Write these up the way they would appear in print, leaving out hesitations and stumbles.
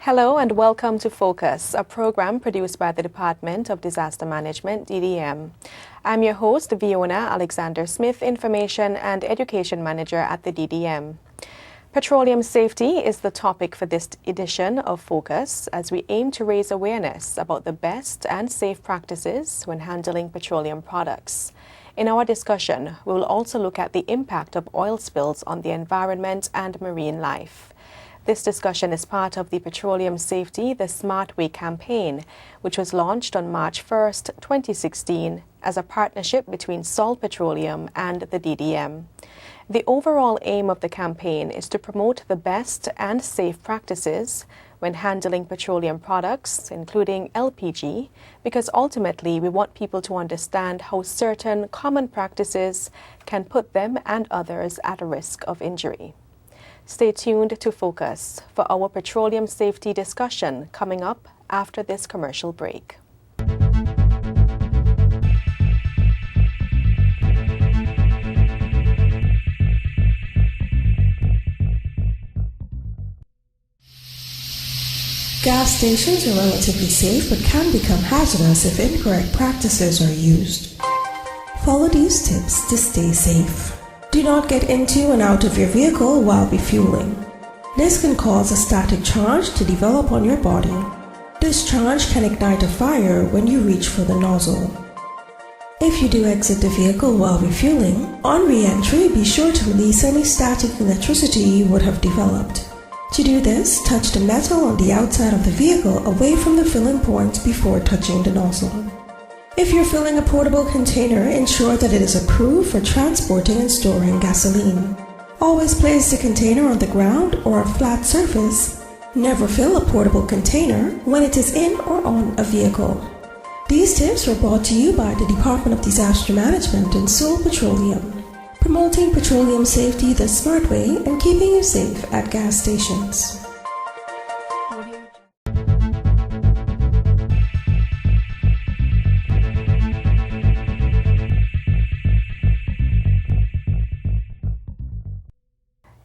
Hello and welcome to Focus, a program produced by the Department of Disaster Management, DDM. I'm your host, Fiona Alexander Smith, Information and Education Manager at the DDM. Petroleum safety is the topic for this edition of Focus as we aim to raise awareness about the best and safe practices when handling petroleum products. In our discussion, we will also look at the impact of oil spills on the environment and marine life. This discussion is part of the Petroleum Safety the Smart Way campaign, which was launched on March 1st, 2016, as a partnership between Salt Petroleum and the DDM. The overall aim of the campaign is to promote the best and safe practices when handling petroleum products, including LPG, because ultimately we want people to understand how certain common practices can put them and others at a risk of injury. Stay tuned to Focus for our petroleum safety discussion coming up after this commercial break. Gas stations are relatively safe but can become hazardous if incorrect practices are used. Follow these tips to stay safe. Do not get into and out of your vehicle while refueling. This can cause a static charge to develop on your body. This charge can ignite a fire when you reach for the nozzle. If you do exit the vehicle while refueling, on re-entry be sure to release any static electricity you would have developed. To do this, touch the metal on the outside of the vehicle away from the filling point before touching the nozzle. If you're filling a portable container, ensure that it is approved for transporting and storing gasoline. Always place the container on the ground or a flat surface. Never fill a portable container when it is in or on a vehicle. These tips were brought to you by the Department of Disaster Management and Salt Petroleum, promoting petroleum safety the smart way and keeping you safe at gas stations.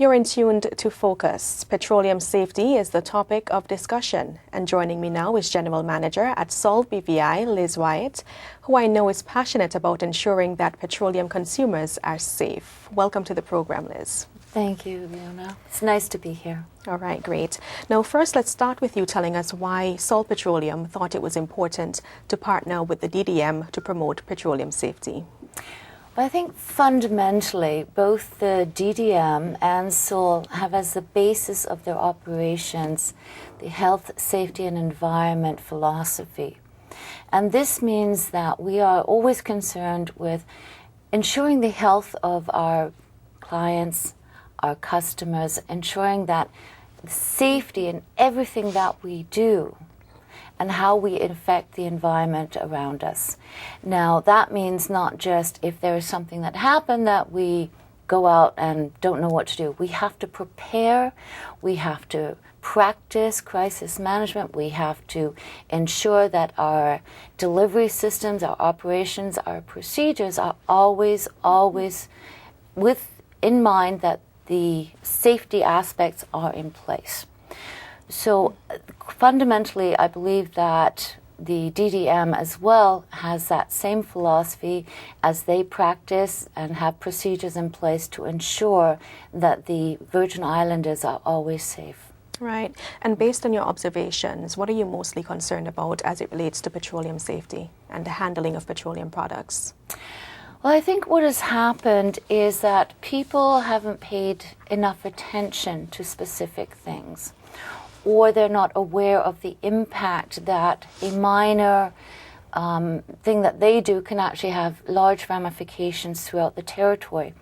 You're in tuned to Focus. Petroleum safety is the topic of discussion. And joining me now is General Manager at Salt BVI, Liz Wyatt, who I know is passionate about ensuring that petroleum consumers are safe. Welcome to the program, Liz. Thank you, Fiona. It's nice to be here. All right, great. Now, first, let's start with you telling us why Salt Petroleum thought it was important to partner with the DDM to promote petroleum safety. I think fundamentally both the DDM and SOL have as the basis of their operations the health, safety and environment philosophy. And this means that we are always concerned with ensuring the health of our clients, our customers, ensuring that safety in everything that we do and how we affect the environment around us. Now, that means not just if there is something that happened that we go out and don't know what to do. We have to prepare, we have to practice crisis management, we have to ensure that our delivery systems, our operations, our procedures are always with in mind that the safety aspects are in place. So fundamentally, I believe that the DDM as well has that same philosophy as they practice and have procedures in place to ensure that the Virgin Islanders are always safe. Right. And based on your observations, what are you mostly concerned about as it relates to petroleum safety and the handling of petroleum products? Well, I think what has happened is that people haven't paid enough attention to specific things, or they're not aware of the impact that a minor thing that they do can actually have large ramifications throughout the territory.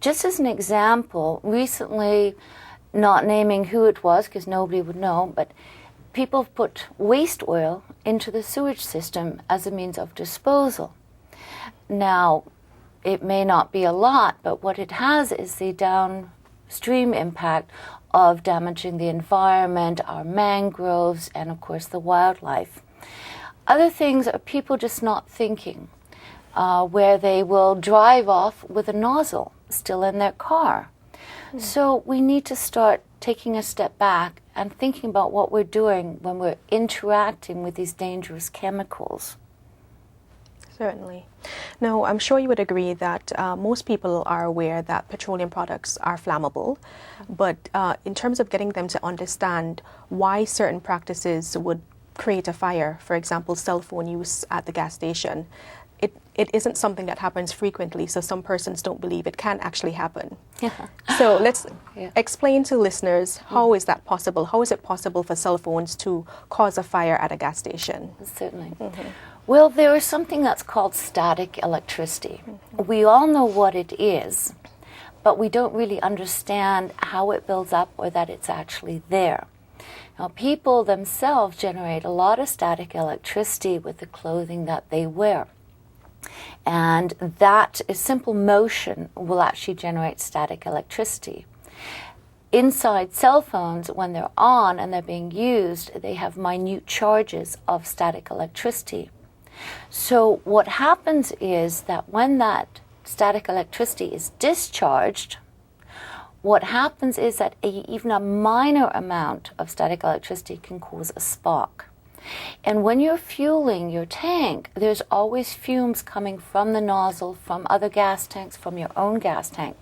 Just as an example, recently, not naming who it was because nobody would know, but people put waste oil into the sewage system as a means of disposal. Now, it may not be a lot, but what it has is the downstream impact of damaging the environment, our mangroves, and of course the wildlife. Other things are people just not thinking, where they will drive off with a nozzle still in their car. So we need to start taking a step back and thinking about what we're doing when we're interacting with these dangerous chemicals. Certainly. Now, I'm sure you would agree that most people are aware that petroleum products are flammable, but in terms of getting them to understand why certain practices would create a fire, for example, cell phone use at the gas station, it isn't something that happens frequently, so some persons don't believe it can actually happen. So let's explain to listeners, how is that possible? How is it possible for cell phones to cause a fire at a gas station? Certainly. Well, there is something that's called static electricity. We all know what it is, but we don't really understand how it builds up or that it's actually there. Now, people themselves generate a lot of static electricity with the clothing that they wear. And that simple motion will actually generate static electricity. Inside cell phones, when they're on and they're being used, they have minute charges of static electricity. So what happens is that when that static electricity is discharged, what happens is that even a minor amount of static electricity can cause a spark. And when you're fueling your tank, there's always fumes coming from the nozzle, from other gas tanks, from your own gas tank.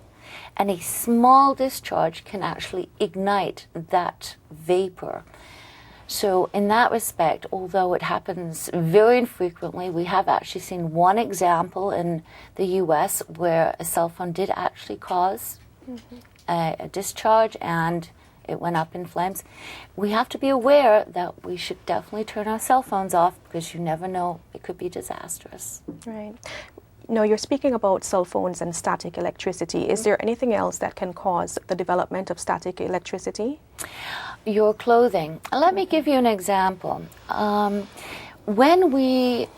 And a small discharge can actually ignite that vapor. So in that respect, although it happens very infrequently, we have actually seen one example in the US where a cell phone did actually cause a discharge and it went up in flames. We have to be aware that we should definitely turn our cell phones off because you never know, it could be disastrous. Right. Now, you're speaking about cell phones and static electricity. Is there anything else that can cause the development of static electricity? Your clothing. Let me give you an example. When we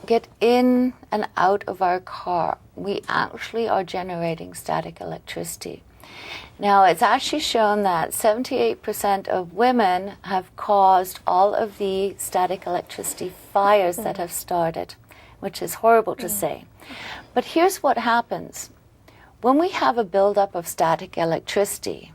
get in and out of our car, we actually are generating static electricity. Now, it's actually shown that 78% of women have caused all of the static electricity fires that have started, which is horrible to say. But here's what happens. When we have a buildup of static electricity,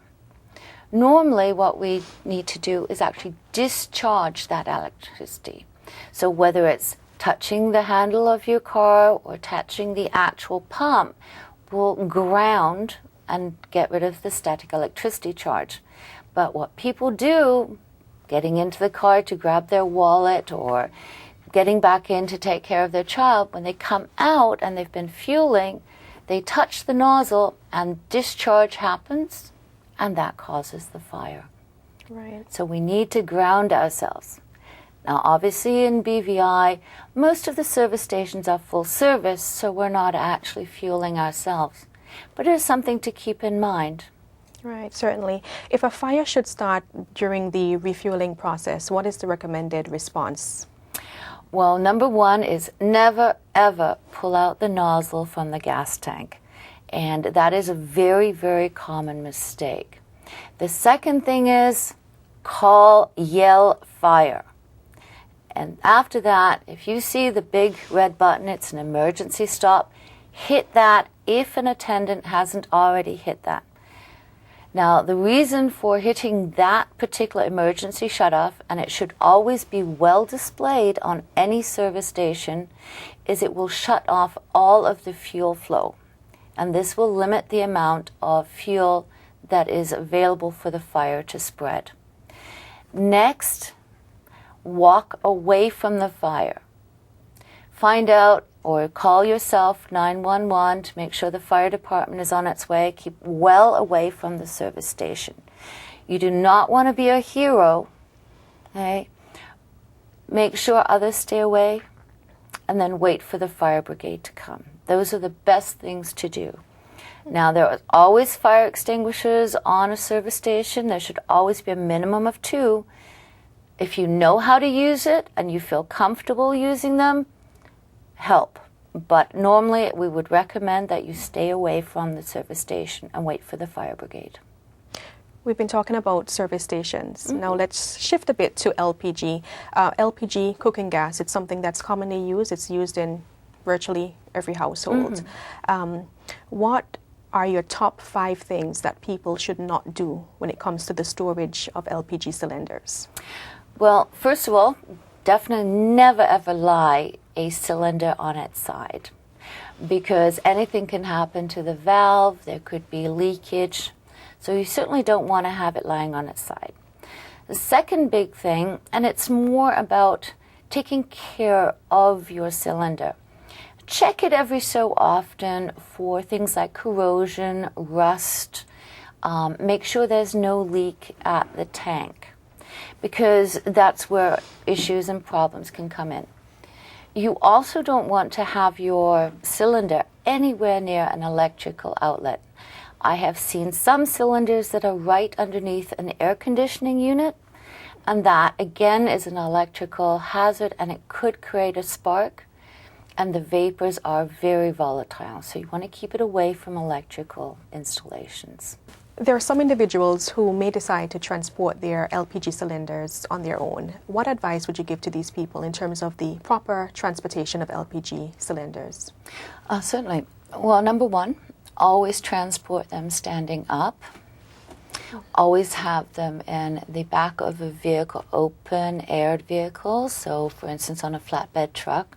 normally what we need to do is actually discharge that electricity. So whether it's touching the handle of your car or touching the actual pump will ground and get rid of the static electricity charge. But what people do, getting into the car to grab their wallet or getting back in to take care of their child, when they come out and they've been fueling, they touch the nozzle and discharge happens, and that causes the fire. Right. So we need to ground ourselves. Now, obviously in BVI, most of the service stations are full service, so we're not actually fueling ourselves. But it is something to keep in mind. Right, certainly. If a fire should start during the refueling process, what is the recommended response? Well, number one is never, ever pull out the nozzle from the gas tank. And that is a very, very common mistake. The second thing is call, yell, fire. And after that, if you see the big red button, it's an emergency stop, hit that if an attendant hasn't already hit that. Now, the reason for hitting that particular emergency shutoff, and it should always be well displayed on any service station, is it will shut off all of the fuel flow. And this will limit the amount of fuel that is available for the fire to spread. Next, walk away from the fire. Find out or call yourself 911 to make sure the fire department is on its way. Keep well away from the service station. You do not want to be a hero. Okay? Make sure others stay away and then wait for the fire brigade to come. Those are the best things to do. Now, there are always fire extinguishers on a service station. There should always be a minimum of 2. If you know how to use it and you feel comfortable using them, help. But normally we would recommend that you stay away from the service station and wait for the fire brigade. We've been talking about service stations. Now let's shift a bit to LPG. LPG cooking gas, it's something that's commonly used. It's used in virtually every household. What are your top 5 things that people should not do when it comes to the storage of LPG cylinders? Well, first of all, definitely never ever lie a cylinder on its side, because anything can happen to the valve. There could be leakage, so you certainly don't want to have it lying on its side. The second big thing, and it's more about taking care of your cylinder. Check it every so often for things like corrosion, rust. Make sure there's no leak at the tank, because that's where issues and problems can come in. You also don't want to have your cylinder anywhere near an electrical outlet. I have seen some cylinders that are right underneath an air conditioning unit, and that again is an electrical hazard, and it could create a spark, and the vapors are very volatile, so you want to keep it away from electrical installations. There are some individuals who may decide to transport their LPG cylinders on their own. What advice would you give to these people in terms of the proper transportation of LPG cylinders? Certainly. Well, number one, always transport them standing up. Always have them in the back of a vehicle, open-aired vehicle, so for instance on a flatbed truck.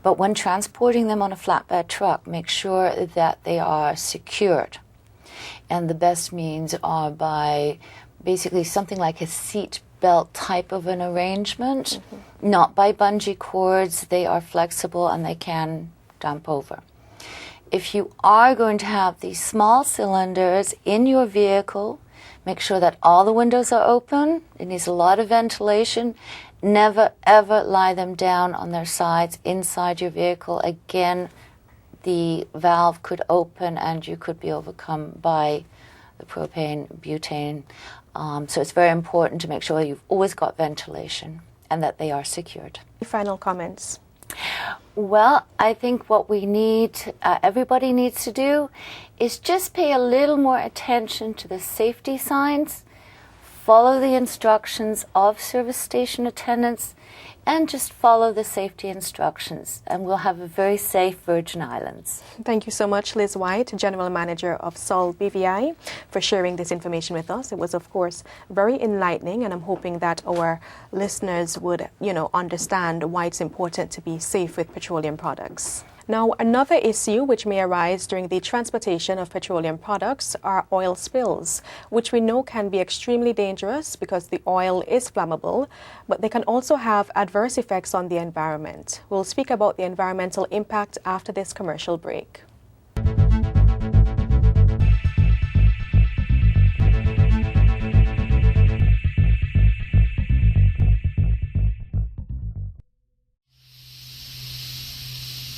But when transporting them on a flatbed truck, make sure that they are secured. And the best means are by basically something like a seat belt type of an arrangement, not by bungee cords. They are flexible and they can dump over. If you are going to have these small cylinders in your vehicle, make sure that all the windows are open. It needs a lot of ventilation. Never ever lie them down on their sides inside your vehicle. Again, the valve could open and you could be overcome by the propane, butane. So it's very important to make sure you've always got ventilation and that they are secured. Final comments? Well, I think what we need, everybody needs to do, is just pay a little more attention to the safety signs, follow the instructions of service station attendants, and just follow the safety instructions, and we'll have a very safe Virgin Islands. Thank you so much, Liz White, General Manager of Sol BVI, for sharing this information with us. It was, of course, very enlightening, and I'm hoping that our listeners would, understand why it's important to be safe with petroleum products. Now, another issue which may arise during the transportation of petroleum products are oil spills, which we know can be extremely dangerous because the oil is flammable, but they can also have adverse effects on the environment. We'll speak about the environmental impact after this commercial break.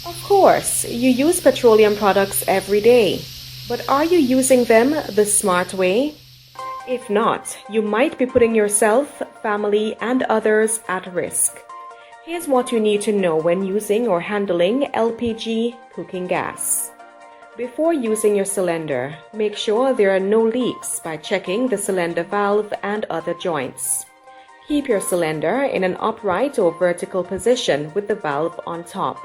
Of course, you use petroleum products every day, but are you using them the smart way? If not, you might be putting yourself, family, and others at risk. Here's what you need to know when using or handling LPG cooking gas. Before using your cylinder, make sure there are no leaks by checking the cylinder valve and other joints. Keep your cylinder in an upright or vertical position with the valve on top.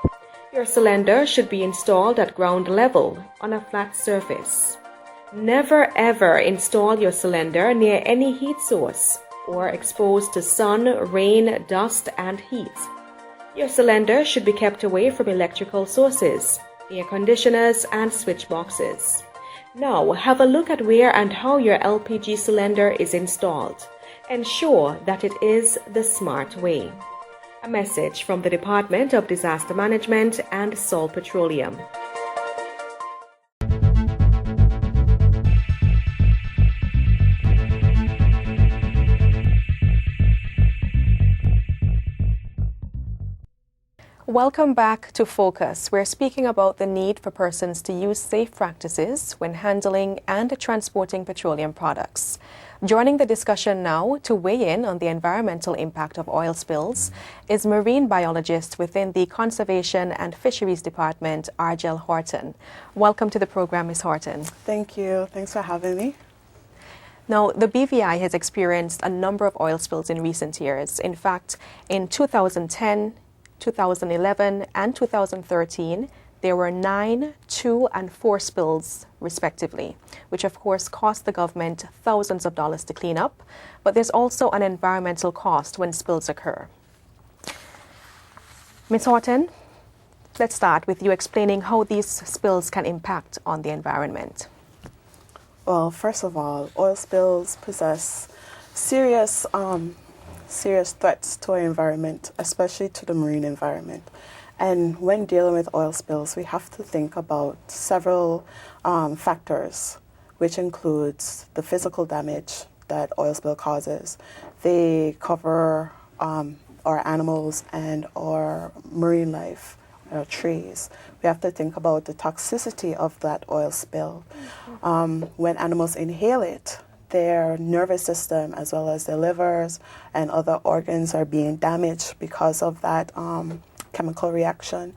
Your cylinder should be installed at ground level on a flat surface. Never ever install your cylinder near any heat source or exposed to sun, rain, dust, and heat. Your cylinder should be kept away from electrical sources, air conditioners, and switch boxes. Now have a look at where and how your LPG cylinder is installed. Ensure that it is the smart way. A message from the Department of Disaster Management and Sol Petroleum. Welcome back to Focus. We're speaking about the need for persons to use safe practices when handling and transporting petroleum products. Joining the discussion now to weigh in on the environmental impact of oil spills is marine biologist within the Conservation and Fisheries Department, Argel Horton. Welcome to the program, Ms. Horton. Thank you. Thanks for having me. Now, the BVI has experienced a number of oil spills in recent years. In fact, in 2010, 2011, and 2013, There were 9, 2, and 4 spills, respectively, which of course cost the government thousands of dollars to clean up, but there's also an environmental cost when spills occur. Ms. Horton, let's start with you explaining how these spills can impact on the environment. Well, first of all, oil spills possess serious threats to our environment, especially to the marine environment. And when dealing with oil spills, we have to think about several factors, which includes the physical damage that oil spill causes. They cover our animals and our marine life, our trees. We have to think about the toxicity of that oil spill. When animals inhale it, their nervous system as well as their livers and other organs are being damaged because of that chemical reaction.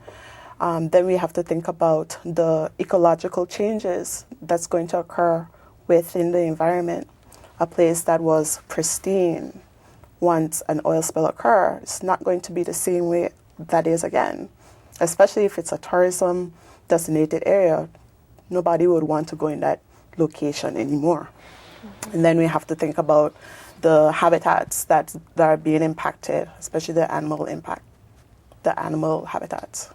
Then we have to think about the ecological changes that's going to occur within the environment. A place that was pristine once an oil spill occurs, it's not going to be the same way that is again, especially if it's a tourism designated area. Nobody would want to go in that location anymore. And then we have to think about the habitats that are being impacted, especially the animal habitats.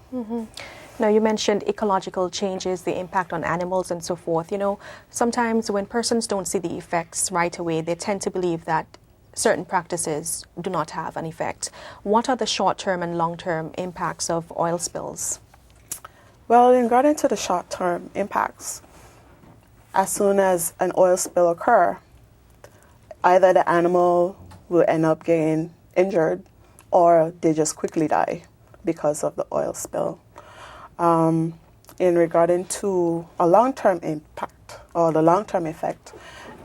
Now, you mentioned ecological changes, the impact on animals and so forth. You know, sometimes when persons don't see the effects right away, they tend to believe that certain practices do not have an effect. What are the short-term and long-term impacts of oil spills? Well, in regard to the short-term impacts, as soon as an oil spill occurs, either the animal will end up getting injured or they just quickly die because of the oil spill. In regarding to a long-term impact or the long-term effect,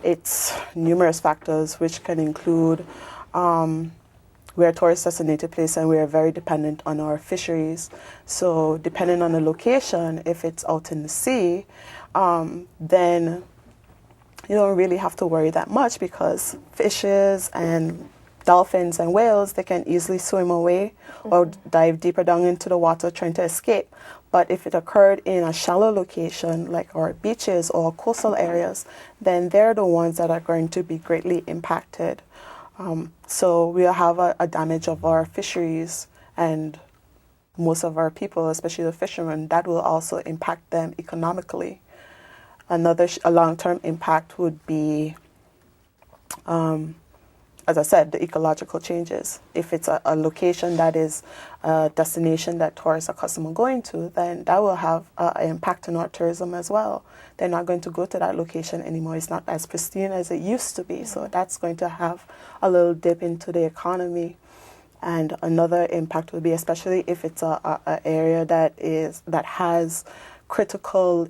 it's numerous factors which can include we're a tourist designated place and we are very dependent on our fisheries. So depending on the location, if it's out in the sea, then you don't really have to worry that much because fishes and dolphins and whales, they can easily swim away or dive deeper down into the water trying to escape. But if it occurred in a shallow location like our beaches or coastal areas, then they're the ones that are going to be greatly impacted. So we'll have a damage of our fisheries and most of our people, especially the fishermen, that will also impact them economically. Another long-term impact would be, as I said, the ecological changes. If it's a location that is a destination that tourists are accustomed going to, then that will have an impact on our tourism as well. They're not going to go to that location anymore. It's not as pristine as it used to be. So that's going to have a little dip into the economy. And another impact would be, especially if it's a area that has critical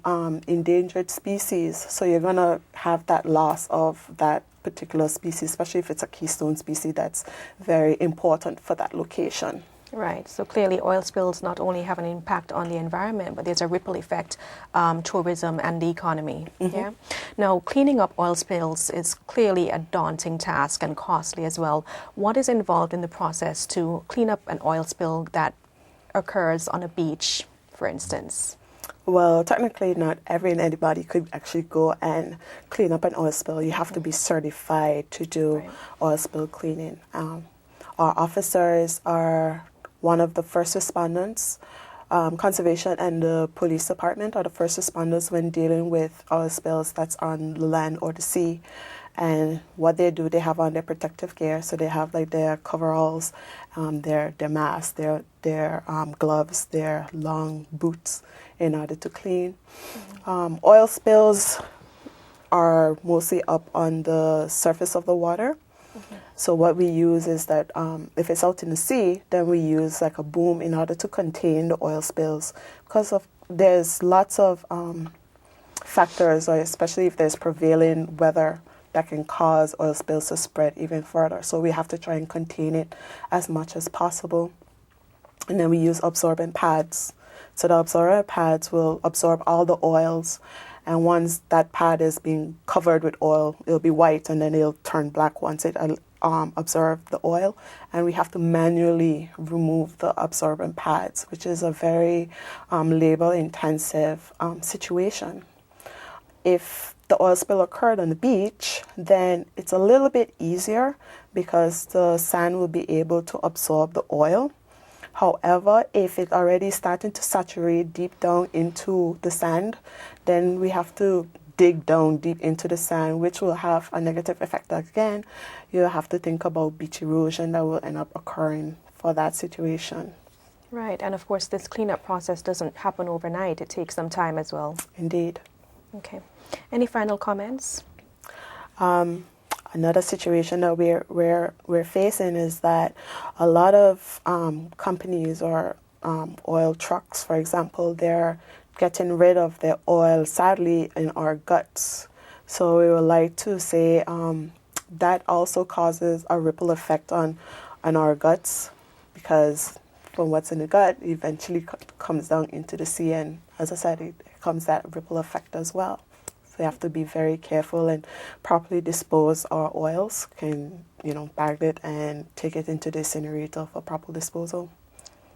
endangered species. So you're going to have that loss of that particular species, especially if it's a keystone species that's very important for that location. Right. So clearly oil spills not only have an impact on the environment, but there's a ripple effect, tourism and the economy. Yeah. Now, cleaning up oil spills is clearly a daunting task and costly as well. What is involved in the process to clean up an oil spill that occurs on a beach, for instance? Well, technically not every and anybody could actually go and clean up an oil spill. You have to be certified to do oil spill cleaning. Our officers are one of the first respondents. Conservation and the police department are the first responders when dealing with oil spills that's on the land or the sea. And what they do, they have on their protective gear. So they have like their coveralls, their masks, their gloves, their long boots in order to clean. Oil spills are mostly up on the surface of the water. So what we use is that if it's out in the sea, then we use like a boom in order to contain the oil spills because there's lots of factors, or especially if there's prevailing weather that can cause oil spills to spread even further. So we have to try and contain it as much as possible. And then we use absorbent pads. So the absorbent pads will absorb all the oils. And once that pad is being covered with oil, it'll be white and then it'll turn black once it absorb the oil, and we have to manually remove the absorbent pads, which is a very labor-intensive situation. If the oil spill occurred on the beach, then it's a little bit easier because the sand will be able to absorb the oil. However, if it already starting to saturate deep down into the sand, then we have to dig down deep into the sand, which will have a negative effect again. You have to think about beach erosion that will end up occurring for that situation. Right, and of course this cleanup process doesn't happen overnight. It takes some time as well. Indeed. Okay. Any final comments? Another situation that we're facing is that a lot of companies or oil trucks, for example, they're getting rid of their oil, sadly, in our guts. So we would like to say that also causes a ripple effect on our guts, because from what's in the gut eventually comes down into the sea, and as I said, it comes that ripple effect as well. So we have to be very careful and properly dispose our oils. Can bag it and take it into the incinerator for proper disposal.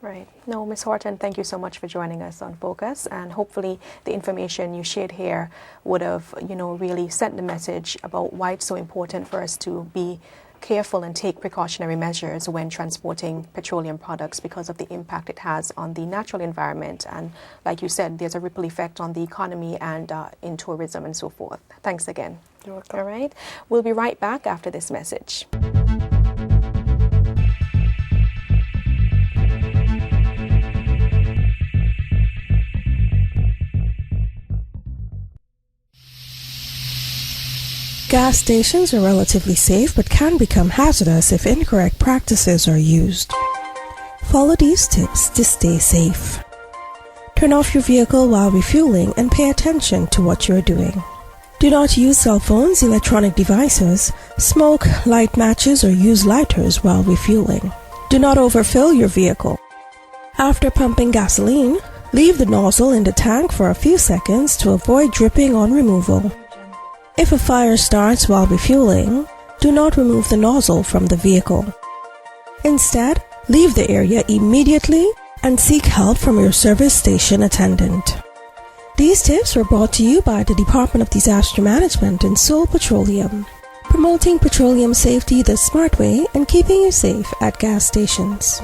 Right. No, Ms. Horton, thank you so much for joining us on Focus, and hopefully the information you shared here would have, really sent the message about why it's so important for us to be careful and take precautionary measures when transporting petroleum products because of the impact it has on the natural environment. And like you said, there's a ripple effect on the economy and in tourism and so forth. Thanks again. You're welcome. All right. We'll be right back after this message. Gas stations are relatively safe but can become hazardous if incorrect practices are used. Follow these tips to stay safe. Turn off your vehicle while refueling and pay attention to what you're doing. Do not use cell phones, electronic devices, smoke, light matches, or use lighters while refueling. Do not overfill your vehicle. After pumping gasoline, leave the nozzle in the tank for a few seconds to avoid dripping on removal. If a fire starts while refueling, do not remove the nozzle from the vehicle. Instead, leave the area immediately and seek help from your service station attendant. These tips were brought to you by the Department of Disaster Management and Seoul Petroleum, promoting petroleum safety the smart way and keeping you safe at gas stations.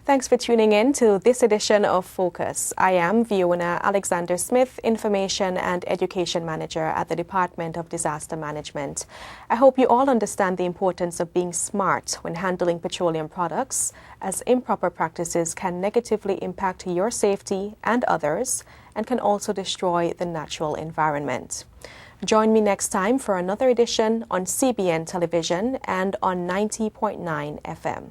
Thanks for tuning in to this edition of Focus. I am Fiona Alexander Smith, Information and Education Manager at the Department of Disaster Management. I hope you all understand the importance of being smart when handling petroleum products, as improper practices can negatively impact your safety and others, and can also destroy the natural environment. Join me next time for another edition on CBN Television and on 90.9 FM.